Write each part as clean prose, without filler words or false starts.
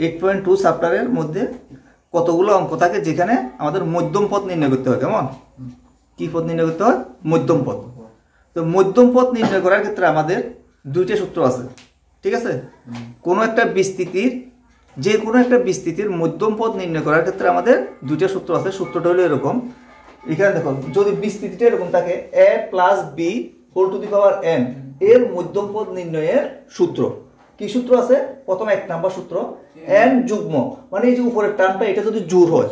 8.2 চ্যাপ্টারের মধ্যে কতগুলো অঙ্ক থাকে যেখানে আমাদের মধ্যম পদ নির্ণয় করতে হয়। কেমন কি পদ নির্ণয় করতে হয়? মধ্যম পদ। তো মধ্যম পদ নির্ণয় করার ক্ষেত্রে আমাদের দুইটা সূত্র আছে, ঠিক আছে? কোনো একটা বিস্তৃতির যে কোনো একটা বিস্তৃতির মধ্যম পদ নির্ণয় করার ক্ষেত্রে আমাদের দুইটা সূত্র আছে। সূত্রটা হলো এরকম, এখানে দেখো যদি বিস্তৃতিটা এরকম থাকে a plus B whole to the power n এর মধ্যম পদ নির্ণয়ের সূত্র কি সূত্র আছে? প্রথম এক নাম্বার সূত্র n যুগ্ম, মানে এই যে উপরের টার্মটা এটা যদি জোড় হয়,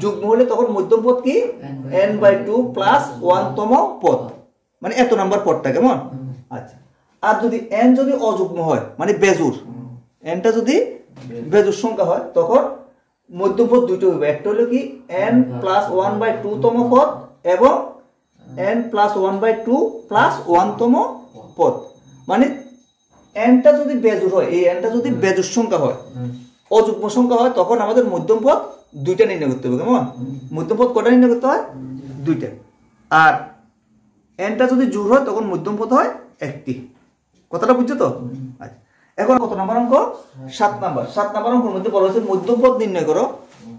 যুগ্ম হলে তখন মধ্যম পদ কি n/2 প্লাস 1 তম পদ, মানে এত নাম্বার পদটা। কেমন? আচ্ছা, আর যদি n যদি অযুগ্ম হয় মানে বেজোড়, nটা যদি বেজোড় সংখ্যা হয় তখন মধ্যম পদ দুটো হবে। একটা হলো কি n প্লাস 1/2 তম পদ এবং n প্লাস 1/2 প্লাস 1 তম পদ। মানে nটা যদি বেজোড় হয়, এই nটা যদি বেজোড় সংখ্যা হয়, অযুগ্ম সংখ্যা হয়, তখন আমাদের মধ্যম পদ দুইটা নির্ণয় করতে হবে। কেমন? মধ্যম পদ কয়টা নির্ণয় করতে হয়? দুইটা। আর nটা যদি জোড় হয় তখন মধ্যম পদ হয় একটি। কথাটা বুঝছো তো? আচ্ছা, এখন কত নাম্বার অঙ্ক? 7 নাম্বার। 7 নাম্বার অঙ্কের মধ্যে বলা হয়েছে মধ্যম পদ নির্ণয় করো।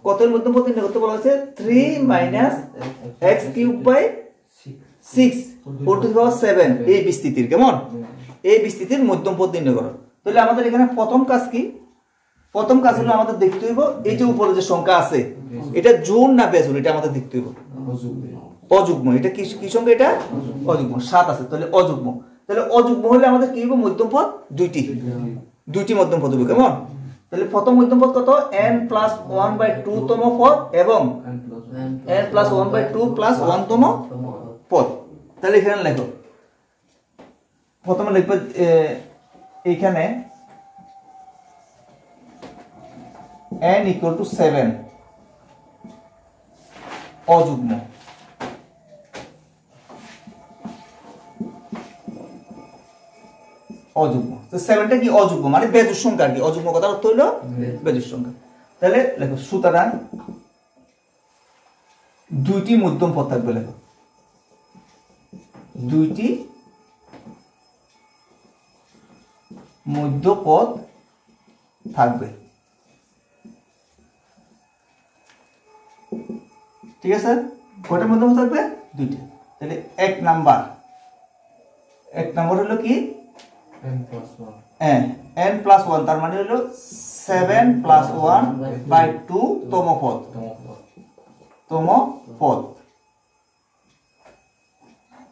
কতের মধ্যম পদ নির্ণয় করতে বলা হয়েছে? 3 - x³/6 হোল টু দি পাওয়ার 7 এই বিস্তৃতির। কেমন? এই বিস্তৃতির মধ্যম পদ নির্ণয় করো। তাহলে আমাদের এখানে প্রথম কাজ কি? প্রথম কাজ হলো আমাদের দেখতে হইব এই যে উপরে যে সংখ্যা আছে এটা জোড় না বেজোড়, এটা আমাদের দেখতে হইব। অযুগ্ম। এটা কি কি সংখ্যা? এটা অযুগ্ম। 7 আছে, তাহলে অযুগ্ম। তাহলে অযুগ্ম হলে আমাদের কি হবে? মধ্যম পদ দুইটি মধ্যম পদ হবে। কেমন? তাহলে প্রথম মধ্যম পদ কত? n প্লাস 1/2 তম পদ এবং n প্লাস 1/2 প্লাস 1 তম পদ। তাহলে এখানে লেখো, প্রথমে লিখবে এইখানে n = 7 অযুগ্ম। অযুগ্ম। তো 7টা কি? অযুগ্ম, মানে বেজোড় সংখ্যা আর কি। অযুগ্ম কথার অর্থ হলো বেজোড় সংখ্যা। তাহলে লেখো সুতরাং দুইটি মধ্যম পদ থাকবে। লেখো দুইটি মধ্য পদ থাকবে। ঠিক আছে? কয়টা মধ্যম পদ থাকবে? দুইটা। তাহলে এক নাম্বার হলো কি n প্লাস 1, তার মানে হলো 7 প্লাস 1/2 তম পদ।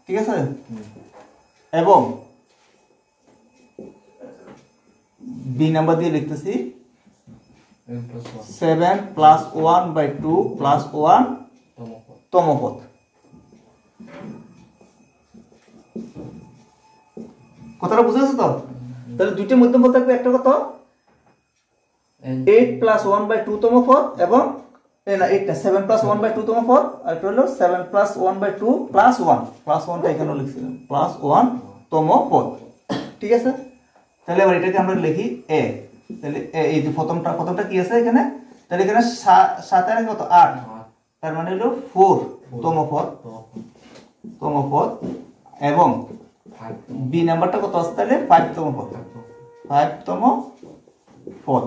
ঠিক আছে? এবং বি নাম্বার দিয়ে লিখতেছি 7 প্লাস 1/2 প্লাস 1 তম পদ। কথাটা বুঝে গেছো তো? তাহলে দুইটা মধ্যম পদ থাকবে। একটা কত? 8 প্লাস 1/2 তম পদ এবং না 8 না 7 প্লাস 1/2 তম পদ, আর এটা হলো 7 প্লাস 1/2 প্লাস 1 প্লাস 1টা এখানে লিখছিলাম প্লাস 1 তম পদ। ঠিক আছে? তাহলে এবার এটাকে আমরা লিখি a। তাহলে এই যে প্রথমটা কি আছে এখানে? তাহলে এখানে 7 এর কত? 8, তার মানে হলো 4 তম পদ এবং বি নাম্বারটা কত আছে? তাহলে 5 তম পদ। 5 তম পদ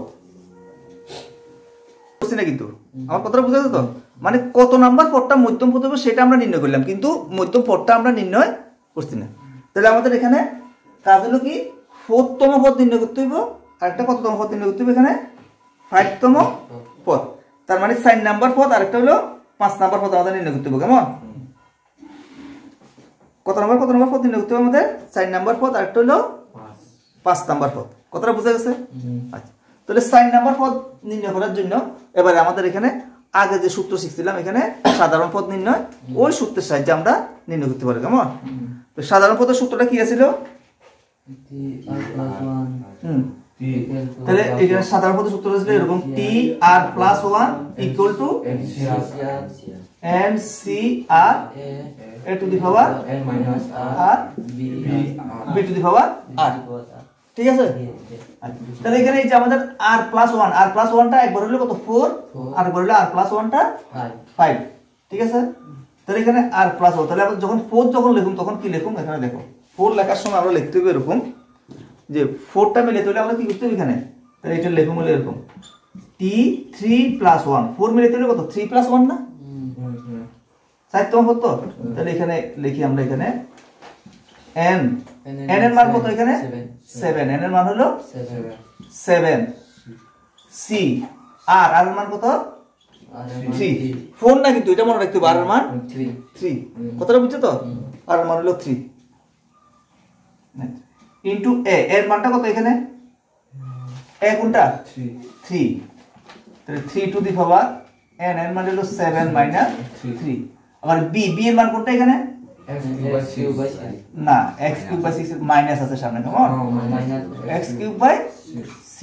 বুঝছি না? কিন্তু আমার কথাটা বুঝা যাচ্ছে তো? মানে কত নাম্বার পদটা মধ্যম পদ হবে সেটা আমরা নির্ণয় করলাম, কিন্তু মধ্যম পদটা আমরা নির্ণয় করছি না। তাহলে আমাদের এখানে কাজ হলো কি? 4 তম পদ নির্ণয় করতে হইব। আর একটা কত তম পদ নির্ণয় করতে হবে? এখানে 5 তম পদ। তার মানে 4 নাম্বার পদ, আর একটা হলো 5 নাম্বার পদ আমাদের নির্ণয় করতে হবে। কেমন? কত নাম্বার পদ নির্ণয় করতে হবে আমাদের? 4 নাম্বার পদ, আর একটা হলো 5 নাম্বার পদ। কথাটা বুঝা গেছে? আচ্ছা, তাহলে 4 নাম্বার পদ নির্ণয় করার জন্য এবারে আমাদের এখানে আগে যে সূত্র শিখছিলাম এখানে সাধারণ পদ নির্ণয়, ওই সূত্রের সাহায্যে আমরা নির্ণয় করতে পারি। কেমন? তো সাধারণ পদের সূত্রটা কি ছিল? তাহলে এখানে সাধারণ পদের সূত্র ছিল এরকম tr+1 = ncr a to the power r b to the power r। ঠিক আছে? তাহলে এখানে এই যে আমাদের r+1টা একবার হলো কত? 4, আর একবার হলো r+1টা 5। ঠিক আছে? তাহলে এখানে r+1, তাহলে আমরা যখন 4 যখন লিখুন তখন কি লিখুন? এখানে দেখো 4 লেখার সময় আমরা লিখতে হবে এরকম যে 4টা মিলে, তাহলে আমরা কি করতে হবে এখানে? তাহলে এটা লিখুন হলো এরকম টি 3 প্লাস 1 4 মিলে দিলে কত 3 প্লাস 1 না সাইতম হতো তাহলে এখানে লিখি আমরা এখানে n এর মান কত এখানে 7 n এর মান হলো 7 c আর এর মান কত 3 4 না কিন্তু এটা মনে রাখতে হবে আর এর মান 3 কতটা বুঝছো তো আর এর মান হলো 3 ইনটু a এর মানটা কত এখানে a কোনটা 3 তাহলে 3 টু দি পাওয়ার n এর মান হলো 7 মাইনাস 3 আবার b এর মান কোনটা এখানে না x কিউব বাই 6 এর মাইনাস আছে সামনে কেমন x cube by 6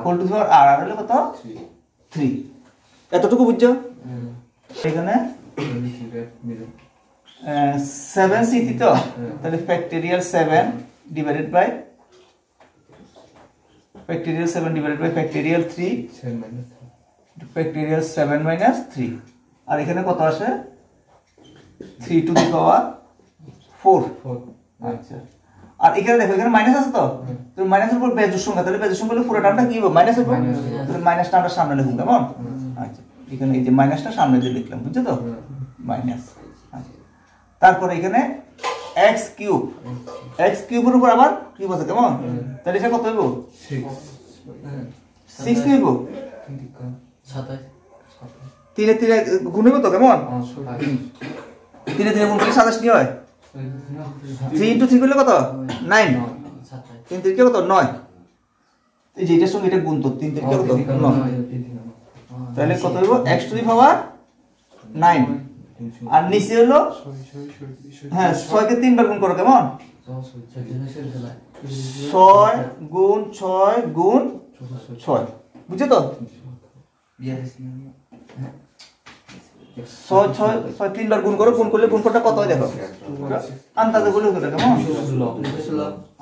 whole to the power r হলো কত 3 এতটুকু বুঝছো এখানে 7 c তো তাহলে factorial 7 divided by factorial 7 divided by factorial 3 factorial 7 minus 3 আর এখানে কত আসে 3 to the power 4 আচ্ছা আর এখানে দেখো এখানে মাইনাস আছে তো তো মাইনাসের উপর বেজোর সংখ্যা তাহলে বেজোর সংখ্যা হলে পুরো টার্মটা কি হবে মাইনাস হবে তাহলে মাইনাসটা আমরা সামনে লিখব কেমন আচ্ছা এখানে এই যে মাইনাসটা সামনে দিয়ে লিখলাম বুঝছো তো মাইনাস তারপর এখানে x কিউব এর উপর আবার কিউব আছে কেমন তাহলে এটা কত হইব 6 হইব 27 তিনে তিনে গুণ হইব তো কেমন তিনে তিনে গুণ করলে 27 কি হয় 3 into 3 করলে কত 9 3 3 কে কত 9 এই যে এটার সঙ্গে এটা গুণ তো 3 3 কে কত 9 তাহলে কত হইব x টু দি পাওয়ার 9 আর নিচে হলো হ্যাঁ 6 কে 3 বার গুণ করো কেমন 6 গুণ 6 গুণ 6 বুঝছো তো 6 6 6 3 বার গুণ করো গুণ করলে গুণফলটা কত হয় দেখো আন্দাজে বলে হতো কেমন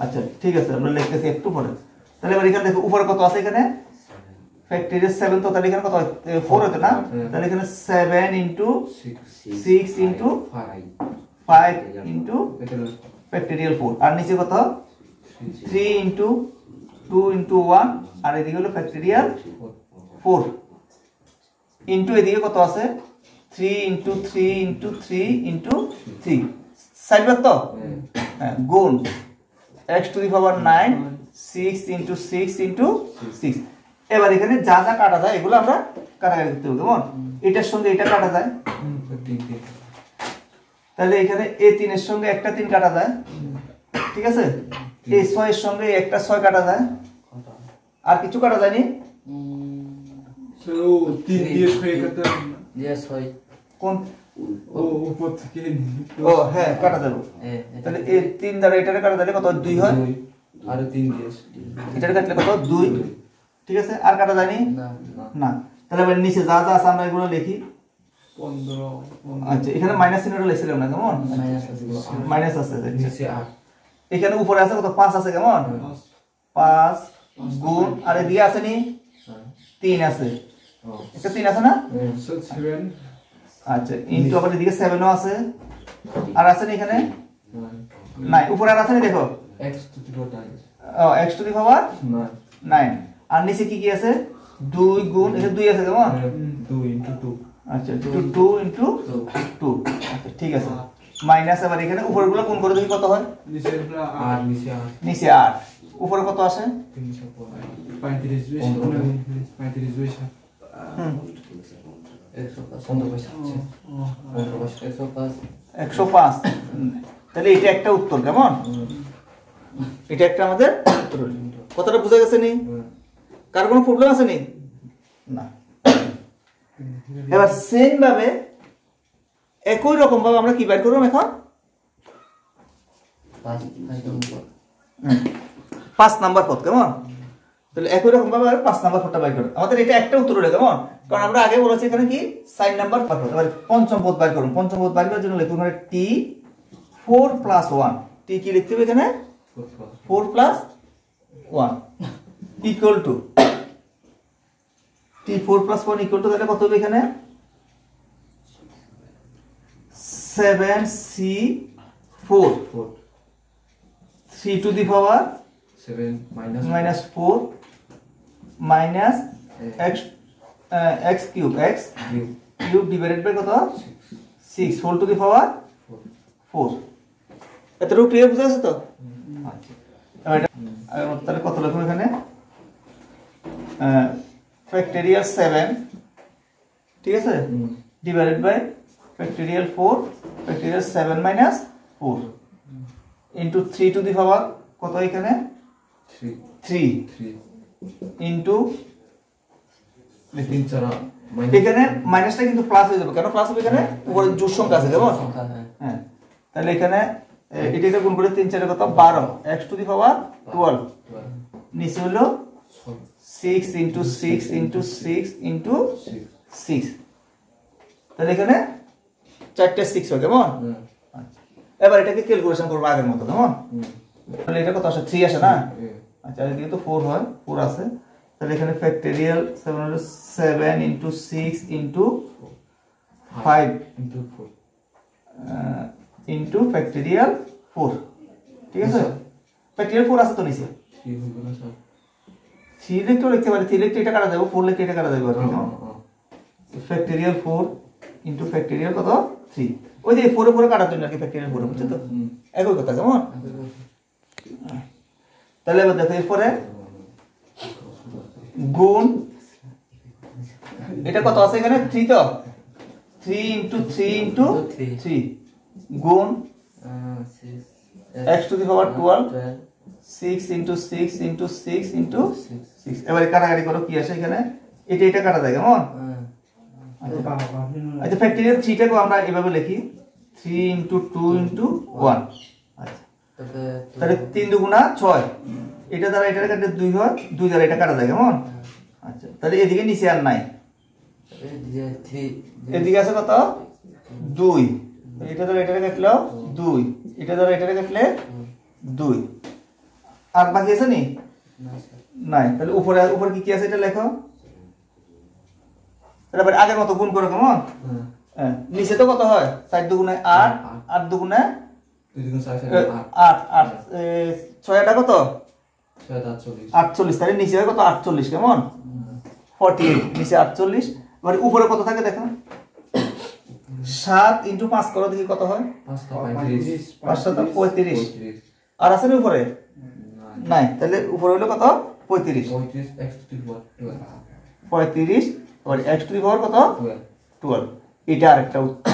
আচ্ছা ঠিক আছে আমরা লিখতেছি একটু পরে তাহলে এবার এখানে দেখো উপরে কত আছে এখানে ফ্যাক্টরিয়াল 7 তো তাহলে এখানে কত 4 হতো না তাহলে এখানে 7 into 6 into 5 into ফ্যাক্টরিয়াল 4 আর নিচে কত 3 into 2 into 1 আর এদিকে হলো ফ্যাক্টরিয়াল 4 into এদিকে কত আছে 3 into 3 into 3 into 3 সাইড বাদ তো হ্যাঁ গুণ x to the power 9 6 into 6 into 6 এবার এখানে যা যা কাটা যায় এগুলো আমরা কাটাকাটি করতে হবে কেমন এটার সঙ্গে এটা কাটা যায় তাহলে এখানে a3 এর সঙ্গে একটা 3 কাটা যায় ঠিক আছে a6 এর সঙ্গে একটা 6 কাটা যায় আর কিছু কাটা যায়নি তো 3 দিয়ে 6 কাটা দিয়ে 6 কোন ও উপর থেকে ও হ্যাঁ কাটা যাবে তাহলে এই 3 দ্বারা এটারে কাটা দিলে কত 2 হয় আর 3 দিয়ে এটারে কাটলে কত 2 ঠিক আছে আর কাটা যায়নি না তাহলে এবার নিচে যা যা আছে আমরা এগুলো লিখি 15 আচ্ছা এখানে মাইনাস চিহ্নটা লিখছিলাম না কেমন মাইনাস আছে নিচে 8 এখানে উপরে আছে কত 5 আছে কেমন 5 গুণ আর এদিকে আছে নি 3 আছে এটা 3 আছে না 7 আচ্ছা ইনটু আবার এদিকে 7 ও আছে আর আছে নি এখানে নাই উপরে আর আছে নি দেখো x to the power x to the power 9 9 আর নিচে কি কি আছে 2 গুণ এখানে 2 আছে কেমন 2 into 2 আচ্ছা 2 into 2 আচ্ছা ঠিক আছে মাইনাস আবার এখানে উপরগুলো কোন করে দেখি কত হয় নিচে 8 নিচে 8 উপরে কত আসে 35 বেশি হুম 105 তাহলে এটা একটা উত্তর কেমন এটা একটা আমাদের উত্তর কতটা বোঝা গেছে নি কার কোনো প্রবলেম আছে নি না এবার সেম ভাবে একই রকম ভাবে আমরা কি বের করব এখন 5 নাম্বার পদ কেমন তাহলে একই রকম ভাবে 5 নাম্বার পদটা বের করব আমাদের এটা একটা উত্তর হলো কেমন কারণ আমরা আগে বলেছি এখানে কি 6 নাম্বার পদ এবার পঞ্চম পদ বের করব পঞ্চম পদ বের করার জন্য লিখব এখানে t 4 + 1 t কি লিখতে হবে এখানে 4 + 1 equal to t 4 + 1 equal to তাহলে কত হবে এখানে 7c4 3 to the power 7 minus minus 4 minus x cube divided by কত 6 হোল টু দি পাওয়ার 4 এতটুকু ক্লিয়ার বুঝা আছে তো আচ্ছা তাহলে কত লিখব এখানে ফ্যাক্টরিয়াল 7 ঠিক আছে divided by factorial 4 factorial 7 minus 4 into 3 to the power কত এখানে 3 ইনটু এখানে মাইনাসটা কিন্তু প্লাস হয়ে যাবে কেন প্লাস হবে এখানে উপরে জোড় সংখ্যা আছে কেমন হ্যাঁ তাহলে এখানে এটা গুণ করে 3 4 কত 12 x টু দি পাওয়ার 12 নিচে হলো 6 ইনটু 6 ইনটু 6 ইনটু 6 তাহলে এখানে 4টে 6 হবে কেমন আচ্ছা এবার এটাকে ক্যালকুলেশন করব আগের মতো কেমন তাহলে এটা কত আসে 3 আসে না আচ্ছা এদিকে তো 4 হয় 4 আছে তাহলে এখানে factorial 7 into 6 into 5 into 4 into factorial 4 ঠিক আছে ফ্যাক্টরিয়াল 4 আছে তো নিচে 3 লিখতে লিখতে পারি 3 লিখতে এটা কাটা যাবে 4 লিখতে এটা কাটা যাবে আর কি ফ্যাক্টরিয়াল 4 ইনটু ফ্যাক্টরিয়াল কত 3 ওই যে 4 এর পরে কাটার জন্য আর কি ফ্যাক্টরিয়াল 4 বুঝছো তো একই কথা কেমন তাহলে এবার দেখো এরপরে গুণ এটা কত আছে এখানে 3 তো 3 ইনটু 3 ইনটু 3 গুণ x to the power 12 6 into 6 into 6 into 6 এবারে কাটাকাটি করো কি আসে এখানে এটা কাটা যায় কেমন আচ্ছা ফ্যাক্টরিয়াল 3 টাকে আমরা এভাবে লিখি 3 ইনটু 2 ইনটু 1 আচ্ছা তাহলে 3 দুগুণা 6 এটা দ্বারা এটা কাটলে 2 হয় 2 দ্বারা এটা কাটা যায় কেমন আচ্ছা তাহলে এদিকে নিচে আর নাই এদিকে আছে কত 2 এটা দ্বারা এটা কাটলো 2 এটা দ্বারা এটা কাটলে 2 আর বাকি আছে নি নাই তাহলে উপরে উপরে কি আছে এটা লেখো তারপর আগের মতো গুণ করো কেমন হ্যাঁ নিচে তো কত হয় 4 দুগুণে 8 8 দুগুণে 8 8 6 টা কত 48 তাহলে নিচে হয় কত 48 কেমন 48 নিচে 48 এবার উপরে কত থাকে দেখো 7 ইনটু 5 করো দেখি কত হয় 5 7 35 আর আছে না উপরে নাই তাহলে উপরে হলো কত 35 আর x টু দি পাওয়ার কত 12 এটা আরেকটা উত্তর